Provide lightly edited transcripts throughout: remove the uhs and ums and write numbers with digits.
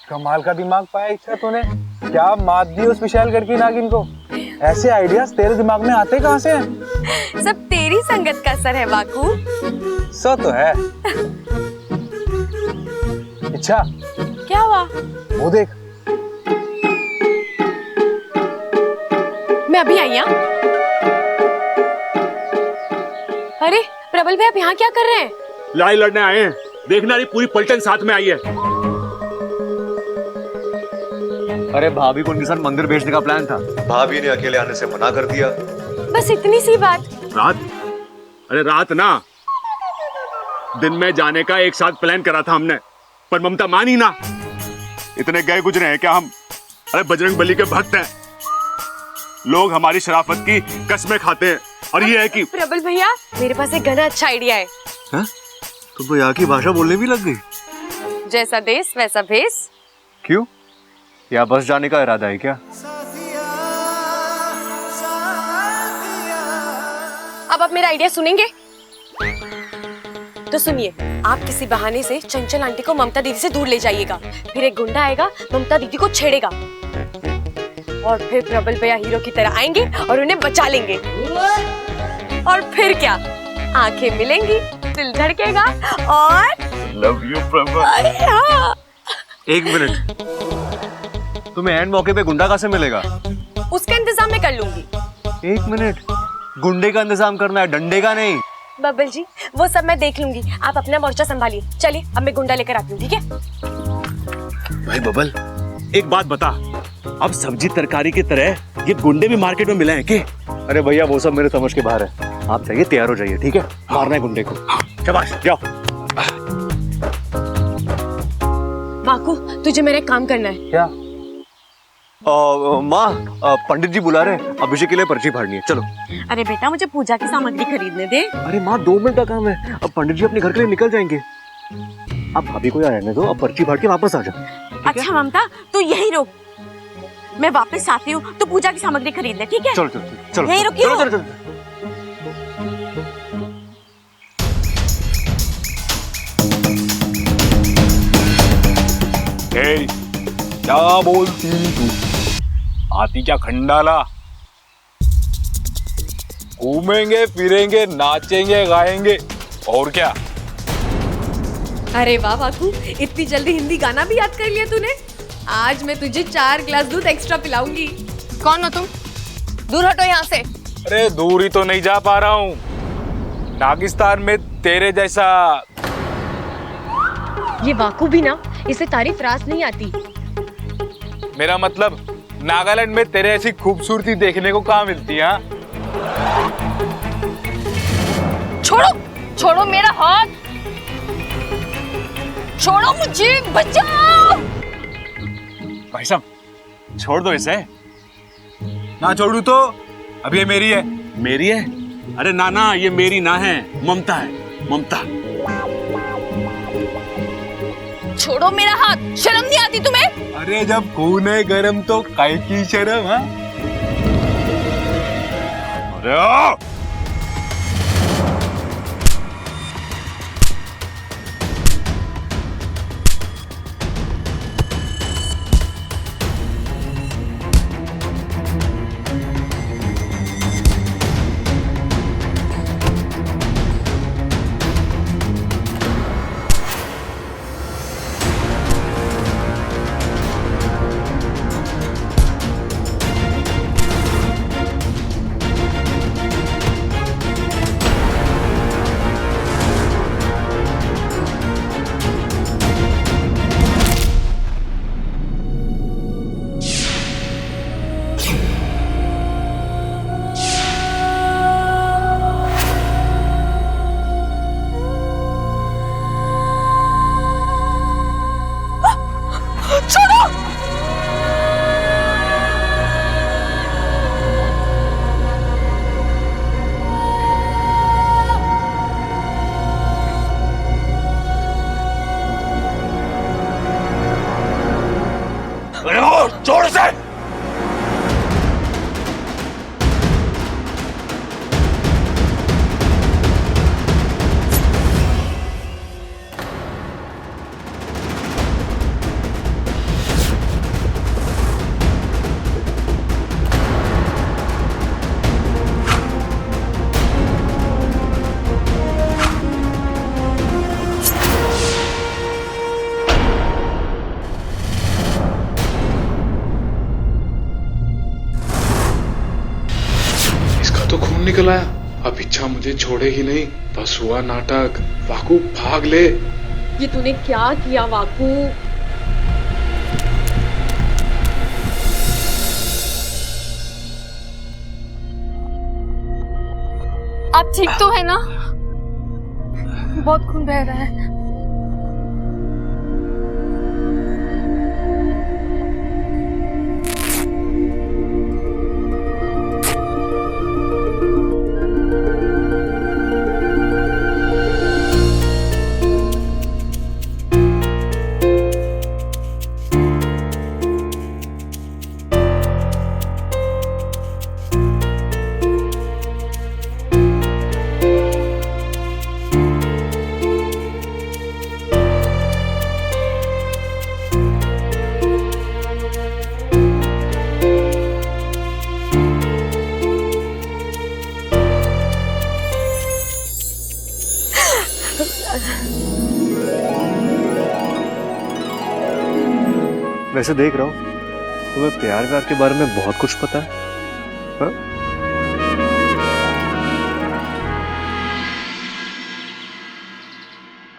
कमाल का दिमाग पाया इच्छा तूने। क्या मात दी उस विशाल करके नागिन को। ऐसे आइडियाज तेरे दिमाग में आते कहाँ से हैं? सब तेरी संगत का असर है वाकू। सो तो है। इच्छा, क्या हुआ? वो देख। मैं अभी आई। अरे प्रबल भाई, आप यहाँ क्या कर रहे हैं? लड़ाई लड़ने आए हैं। देखना, रही पूरी पलटन साथ में आई है। अरे भाभी को उनके साथ मंदिर भेजने का प्लान था, भाभी ने अकेले आने से मना कर दिया। बस इतनी सी बात। रात? अरे रात ना, दिन में जाने का एक साथ प्लान करा था हमने, पर ममता मानी ना। इतने गए गुजरे हैं क्या हम? अरे बजरंग बली के भक्त हैं, लोग हमारी शराफत की कस्में खाते हैं। और ये है कि प्रबल भैया, मेरे पास एक घना अच्छा आइडिया है। हाँ? तुम तो यहाँ की भाषा बोलने भी लग गई। जैसा देश वैसा भेष। क्यों? यहाँ बस जाने का इरादा है क्या? अब आप मेरा आइडिया सुनेंगे? तो सुनिए, आप किसी बहाने से चंचल आंटी को ममता दीदी से दूर ले जाइएगा। फिर एक गुंडा आएगा, ममता दीदी को छेड़ेगा, और फिर प्रबल भैया हीरो की तरह आएंगे और उन्हें बचा लेंगे। और फिर क्या, आंखें मिलेंगी, दिल धड़केगा और लव यू प्रबल। हाँ। एक मिनट, तुम्हें एंड मौके पे गुंडा कहाँ से मिलेगा? उसका इंतजाम मैं कर लूंगी। एक मिनट, गुंडे का इंतजाम करना है, डंडे का नहीं। बबल जी, वो सब मैं देख लूंगी, आप अपना मोर्चा संभालिए। चलिए, अब मैं गुंडा लेकर आती हूँ, ठीक है? भाई बबल, एक बात बता, अब सब्जी तरकारी की तरह ये गुंडे भी मार्केट में मिले हैं क्या? अरे भैया, वो सब मेरे समझ के बाहर है। आप चाहिए तैयार हो जाइए, ठीक है? मारना है गुंडे को। शाबाश, जाओ। वाकू, तुझे मेरा एक काम करना है। क्या? माँ, पंडित जी बुला रहे हैं, अभिषेक के लिए पर्ची फाड़नी है, चलो। अरे बेटा, मुझे पूजा की सामग्री खरीदने दे। अरे माँ, 2 मिनट का काम है, अब पंडित जी अपने घर के लिए निकल जाएंगे। आप भाभी को यहाँ रहने दो, अब पर्ची फाड़ के वापस आ जाओ। अच्छा ममता, तू यही रुक, मैं वापस आती हूँ तो पूजा की सामग्री खरीद ले, ठीक है? चलो चलो चलो, यहीं रुकी हो? चलो चलो चलो। क्या बोलती तू? आती क्या खंडाला? घूमेंगे फिरेंगे, नाचेंगे गाएंगे, और क्या? अरे वाह वाकू, इतनी जल्दी हिंदी गाना भी याद कर लिया तूने। आज मैं तुझे 4 गिलास दूध एक्स्ट्रा पिलाऊंगी। कौन हो तुम? दूर हटो यहाँ से। अरे दूर ही तो नहीं जा पा रहा हूँ, नागिस्तान में तेरे जैसा। ये वाकू भी ना, इसे तारीफ रास नहीं आती। मेरा मतलब, नागालैंड में तेरे ऐसी खूबसूरती देखने को कहाँ मिलती है? छोड़ो, छोड़ो मेरा हाथ, छोड़ो मुझे, बचाओ। भाई साहब, छोड़ दो इसे। ना छोड़ू तो? अब ये मेरी है। मेरी है? अरे ना ना, ये मेरी ना है, ममता है, ममता। छोड़ो मेरा हाथ, शर्म नहीं आती तुम्हें? अरे जब खून है गरम तो काय की शर्म? हाँ, अरे ओ! छोड़ से। अब इच्छा मुझे छोड़ेगी नहीं। बस हुआ नाटक। वाकू भाग ले। ये तूने क्या किया वाकू? आप ठीक तो है ना? बहुत खून बह रहा है। वैसे देख रहा हूँ तुम्हें प्यार व्यार के बारे में बहुत कुछ पता है, हाँ?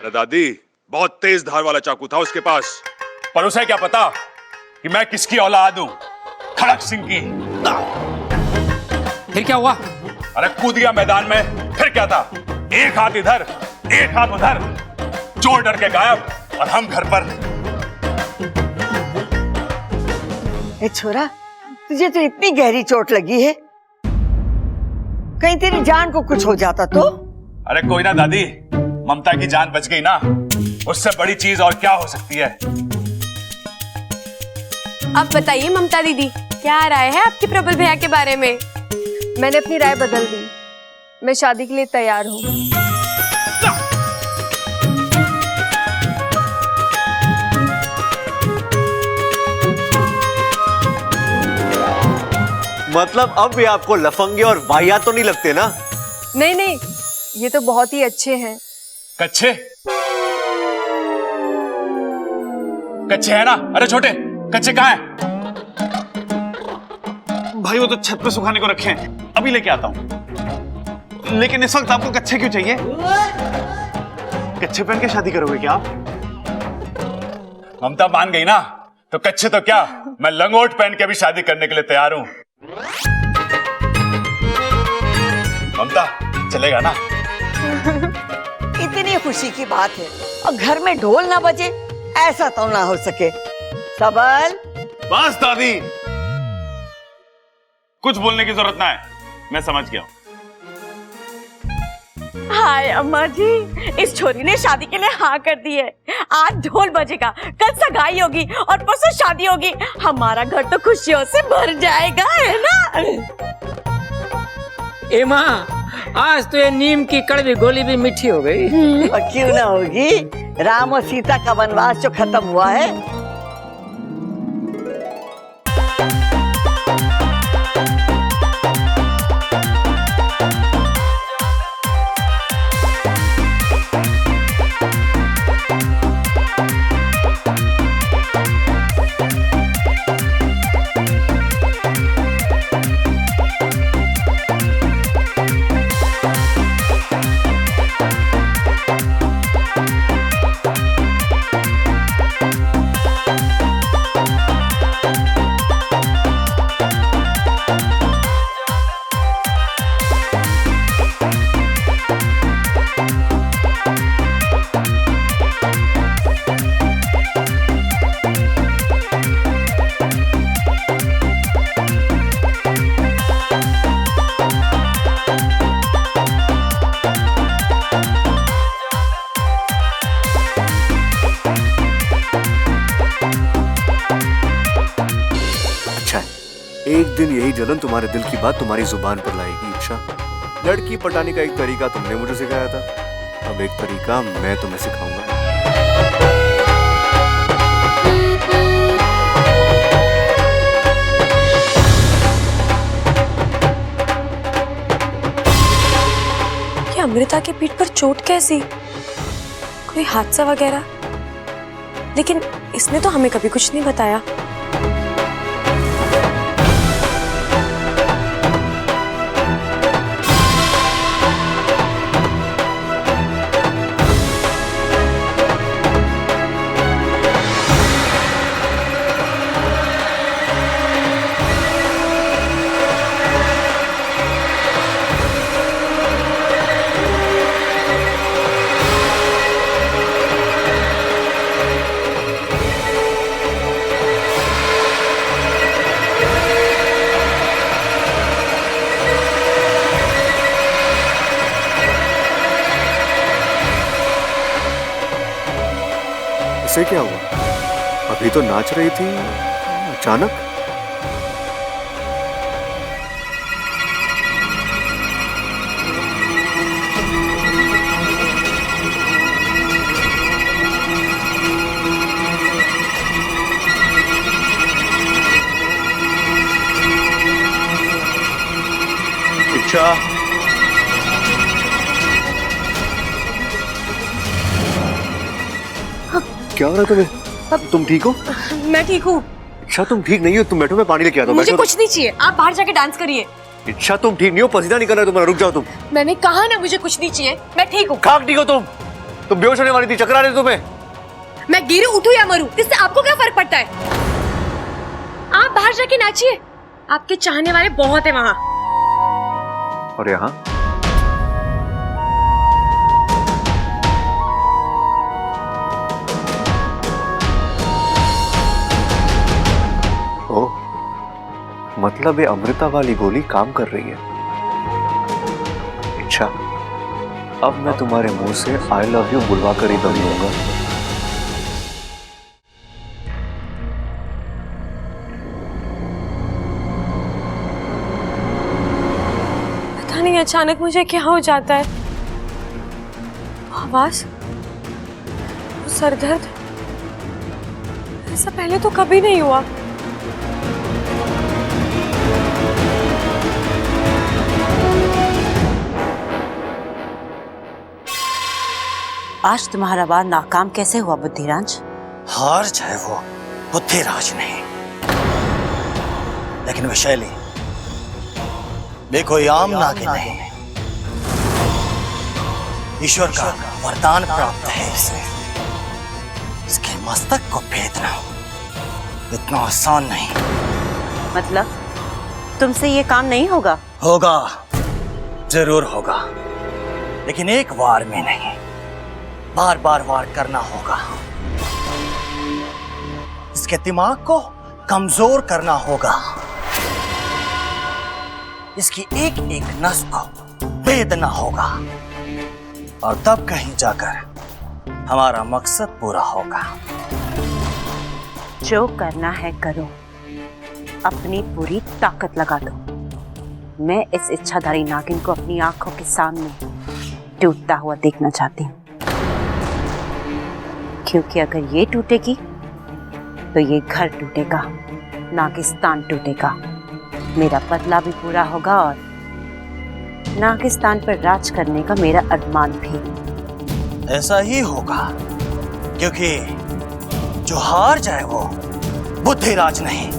अरे दादी, बहुत तेज धार वाला चाकू था उसके पास, पर उसे क्या पता कि मैं किसकी औलाद हूं? खड़क सिंह की। फिर क्या हुआ? अरे कूद गया मैदान में, फिर क्या था? एक हाथ इधर, एक हाथ उधर, चोर डर के गायब और हम घर पर। ए छोरा, तुझे तो इतनी गहरी चोट लगी है, कहीं तेरी जान को कुछ हो जाता तो? अरे कोई ना दादी, ममता की जान बच गई ना, उससे बड़ी चीज और क्या हो सकती है? अब बताइए ममता दीदी, क्या राय है आपकी प्रबल भैया के बारे में? मैंने अपनी राय बदल दी। मैं शादी के लिए तैयार हूँ। मतलब अब भी आपको लफंगे और वाहियात तो नहीं लगते ना? नहीं नहीं, ये तो बहुत ही अच्छे हैं। कच्चे? कच्चे है ना? अरे छोटे, कच्चे कहाँ हैं? भाई वो तो छत पे सुखाने को रखे हैं, अभी लेके आता हूँ। लेकिन इस वक्त आपको कच्चे क्यों चाहिए? कच्चे पहन के शादी करोगे क्या आप? ममता मान गई ना, तो कच्चे तो क्या, मैं लंगोट पहन के भी शादी करने के लिए तैयार हूं। ममता, चलेगा ना? इतनी खुशी की बात है और घर में ढोल ना बजे, ऐसा तो ना हो सके। सबल, बस दादी, कुछ बोलने की जरूरत ना है, मैं समझ गया। हाय अम्मा जी, इस छोरी ने शादी के लिए हाँ कर दी है। आज ढोल बजेगा, कल सगाई होगी और परसों शादी होगी। हमारा घर तो खुशियों से भर जाएगा, है ना? ए माँ, आज तो ये नीम की कड़वी गोली भी मीठी हो गई। और क्यों ना होगी, राम और सीता का वनवास जो खत्म हुआ है। एक दिन यही जलन तुम्हारे दिल की बात तुम्हारी जुबान पर लाएगी। इच्छा, लड़की पटाने का एक तरीका तुमने मुझे सिखाया था, अब एक तरीका मैं तुम्हें सिखाऊंगा। ये अमृता के पीठ पर चोट कैसी? कोई हादसा वगैरह? लेकिन इसने तो हमें कभी कुछ नहीं बताया। इसे क्या हुआ? अभी तो नाच रही थी, अचानक। इच्छा, क्या हो रहा है तुम्हें? तुम ठीक हो? मैं ठीक हूँ। इच्छा तुम ठीक नहीं हो, तुम बैठो, मैं पानी लेके आता हूँ। मुझे बैठो। कुछ नहीं चाहिए, आप बाहर जाके डांस करिए। इच्छा तुम ठीक नहीं हो, पसीना निकल रहा है तुम्हारा, रुक जाओ तुम। मैंने कहा ना मुझे कुछ नहीं चाहिए, मैं ठीक हूँ। खाक ठीक हो तुम बेहोश होने वाली थी, चक्कर आ रहे थे तुम्हें। मैं गिरूं, उठूं या मरूं, इससे आपको क्या फर्क पड़ता है? आप बाहर जाके नाचिए, आपके चाहने वाले बहुत है वहाँ। और यहाँ ओह, मतलब ये अमृता वाली गोली काम कर रही है। अच्छा, अब मैं तुम्हारे मुंह से आई लव यू बुलवा कर ही दम लूंगा। पता नहीं अचानक मुझे क्या हो जाता है। आवाज, सर दर्द, ऐसा पहले तो कभी नहीं हुआ। आज तुम्हारा बार नाकाम कैसे हुआ बुद्धिराज? हार जाए वो बुद्धिराज नहीं, लेकिन विशैली वे कोई आम नागिन नहीं, ईश्वर का वरदान प्राप्त है इसे। इसके मस्तक को भेदना इतना आसान नहीं। मतलब तुमसे ये काम नहीं होगा? होगा, जरूर होगा, लेकिन एक वार में नहीं, बार बार वार करना होगा। इसके दिमाग को कमजोर करना होगा, इसकी एक एक नस को भेदना होगा, और तब कहीं जाकर हमारा मकसद पूरा होगा। जो करना है करो, अपनी पूरी ताकत लगा दो। मैं इस इच्छाधारी नागिन को अपनी आंखों के सामने टूटता हुआ देखना चाहती हूँ, क्योंकि अगर ये टूटेगी तो ये घर टूटेगा, नागिस्तान टूटेगा, मेरा बदला भी पूरा होगा और नागिस्तान पर राज करने का मेरा अरमान भी। ऐसा ही होगा, क्योंकि जो हार जाए वो बुद्धिराज नहीं।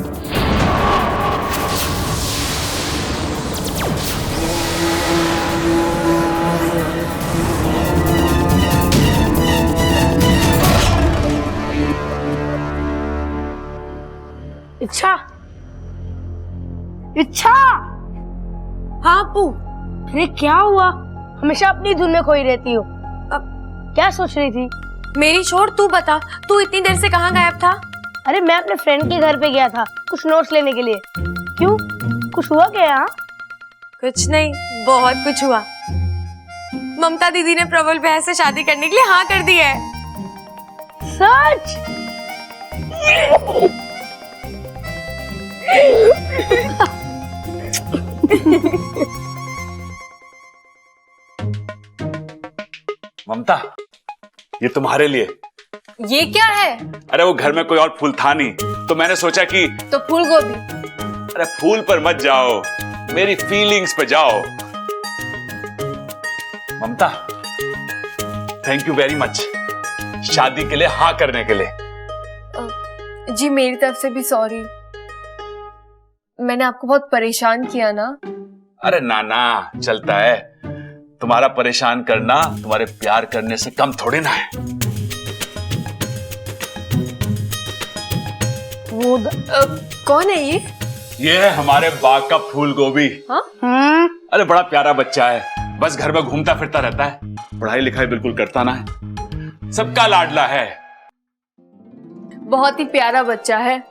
इच्छा, इच्छा। हाँ अप्पू। अरे क्या हुआ? हमेशा अपनी धुन में खोई रहती हो। अब क्या सोच रही थी? मेरी छोड़, तू बता, तू इतनी देर से कहाँ गायब था? अरे मैं अपने फ्रेंड के घर पे गया था कुछ नोट्स लेने के लिए। क्यों, कुछ हुआ क्या यहाँ? कुछ नहीं, बहुत कुछ हुआ। ममता दीदी ने प्रबल भैया से शादी करने के लिए हाँ कर दी है। सच? ममता, ये तुम्हारे लिए। ये क्या है? अरे वो घर में कोई और फूल था नहीं, तो मैंने सोचा कि तो फूल गोभी। अरे फूल पर मत जाओ, मेरी फीलिंग्स पे जाओ। ममता, थैंक यू वेरी मच शादी के लिए हाँ करने के लिए। जी मेरी तरफ से भी सॉरी, मैंने आपको बहुत परेशान किया ना। अरे ना ना, चलता है। तुम्हारा परेशान करना तुम्हारे प्यार करने से कम थोड़ी ना है। वो कौन है ये? ये है हमारे बाग का फूल गोभी। हाँ? अरे बड़ा प्यारा बच्चा है, बस घर में घूमता फिरता रहता है, पढ़ाई लिखाई बिल्कुल करता ना है, सबका लाडला है। बहुत ही प्यारा बच्चा है।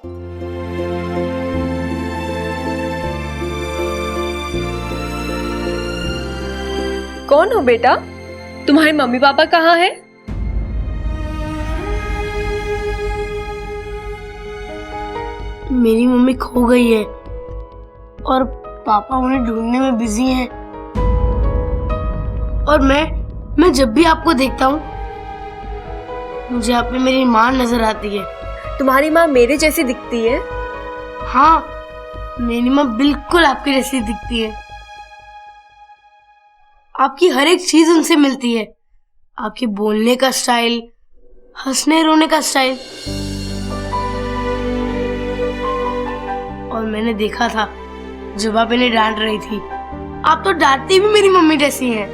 कौन हो बेटा? तुम्हारे मम्मी पापा कहाँ हैं? मेरी मम्मी खो गई है और पापा उन्हें ढूंढने में बिजी हैं। और मैं जब भी आपको देखता हूँ मुझे आप में मेरी माँ नजर आती है। तुम्हारी माँ मेरे जैसी दिखती है? हाँ, मेरी माँ बिल्कुल आपकी जैसी दिखती है। आपकी हर एक चीज उनसे मिलती है, आपके बोलने का स्टाइल, हंसने रोने का स्टाइल। और मैंने देखा था जब आप इन्हें डांट रही थी, आप तो डांटती भी मेरी मम्मी जैसी हैं।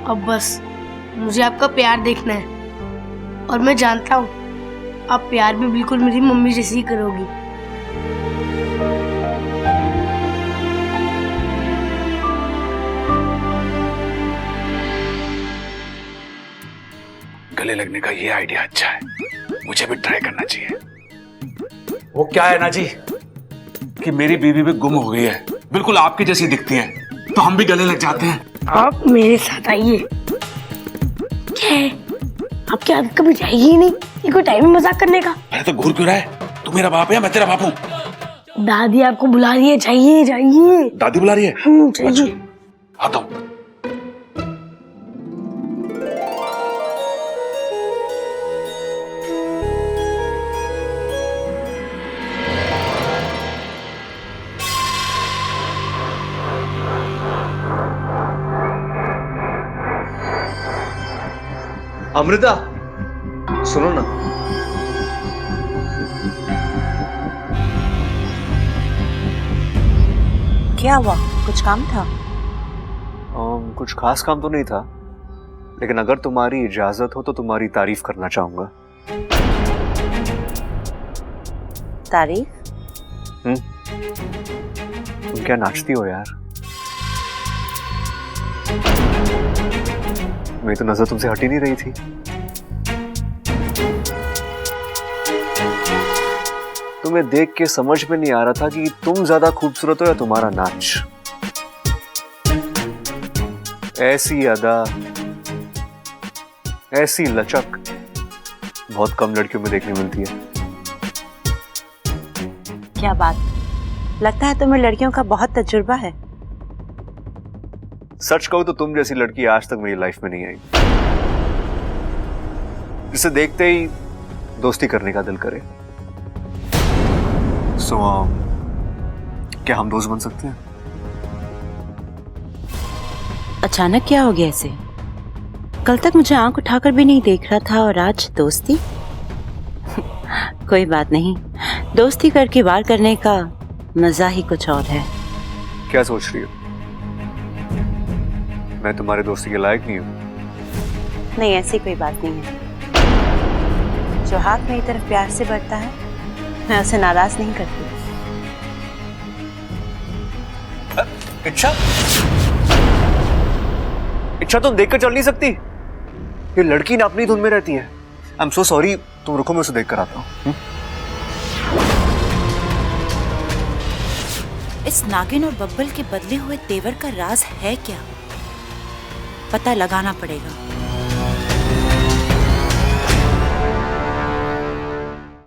अब बस मुझे आपका प्यार देखना है और मैं जानता हूँ आप प्यार भी बिल्कुल मेरी मम्मी जैसी ही करोगी। गले लगने का ये आइडिया अच्छा है, मुझे भी ट्राई करना चाहिए। वो क्या है ना जी कि मेरी बीवी भी गुम हो गई है, बिल्कुल आपकी जैसी दिखती है, तो हम भी गले लग जाते हैं। आप मेरे साथ आइए। क्या है, आपकी आदत कभी जाएगी ही नहीं, ये कोई टाइम मजाक करने का। अरे तो घूर क्यों रहा है? तू मेरा बाप है, मैं तेरा बाप हूँ। दादी आपको बुला रही है, जाइए जाइए। दादी बुला रही है? जाइए। आता हूँ। अमृता, सुनो ना। क्या हुआ? कुछ काम था? कुछ खास काम तो नहीं था, लेकिन अगर तुम्हारी इजाजत हो तो तुम्हारी तारीफ करना चाहूंगा। तारीफ? तुम क्या नाचती हो यार? मेरी तो नजर तुमसे हट ही नहीं रही थी। तुम्हें देख के समझ में नहीं आ रहा था कि तुम ज्यादा खूबसूरत हो या तुम्हारा नाच। ऐसी अदा, ऐसी लचक बहुत कम लड़कियों में देखने मिलती है। क्या बात, लगता है तुम्हें लड़कियों का बहुत तजुर्बा है। सच कहूं तो तुम जैसी लड़की आज तक मेरी लाइफ में नहीं आई, जिसे देखते ही दोस्ती करने का दिल करे। क्या हम दोस्त बन सकते हैं? अचानक क्या हो गया इसे? कल तक मुझे आंख उठाकर भी नहीं देख रहा था और आज दोस्ती? कोई बात नहीं, दोस्ती करके वार करने का मजा ही कुछ और है। क्या सोच रही हो? मैं तुम्हारे दोस्ती के लायक नहीं हूं? नहीं, ऐसी कोई बात नहीं है। जो हाथ मेरी तरफ प्यार से बढ़ता है, मैं उसे नाराज नहीं करती। इच्छा तुम देखकर चल नहीं सकती? ये लड़की ना अपनी धुन में रहती है। आई एम सो सॉरी, तुम रुको, मैं उसे देख कर आता हूँ। इस नागिन और बब्बल के बदले हुए तेवर का राज है क्या? पता लगाना पड़ेगा।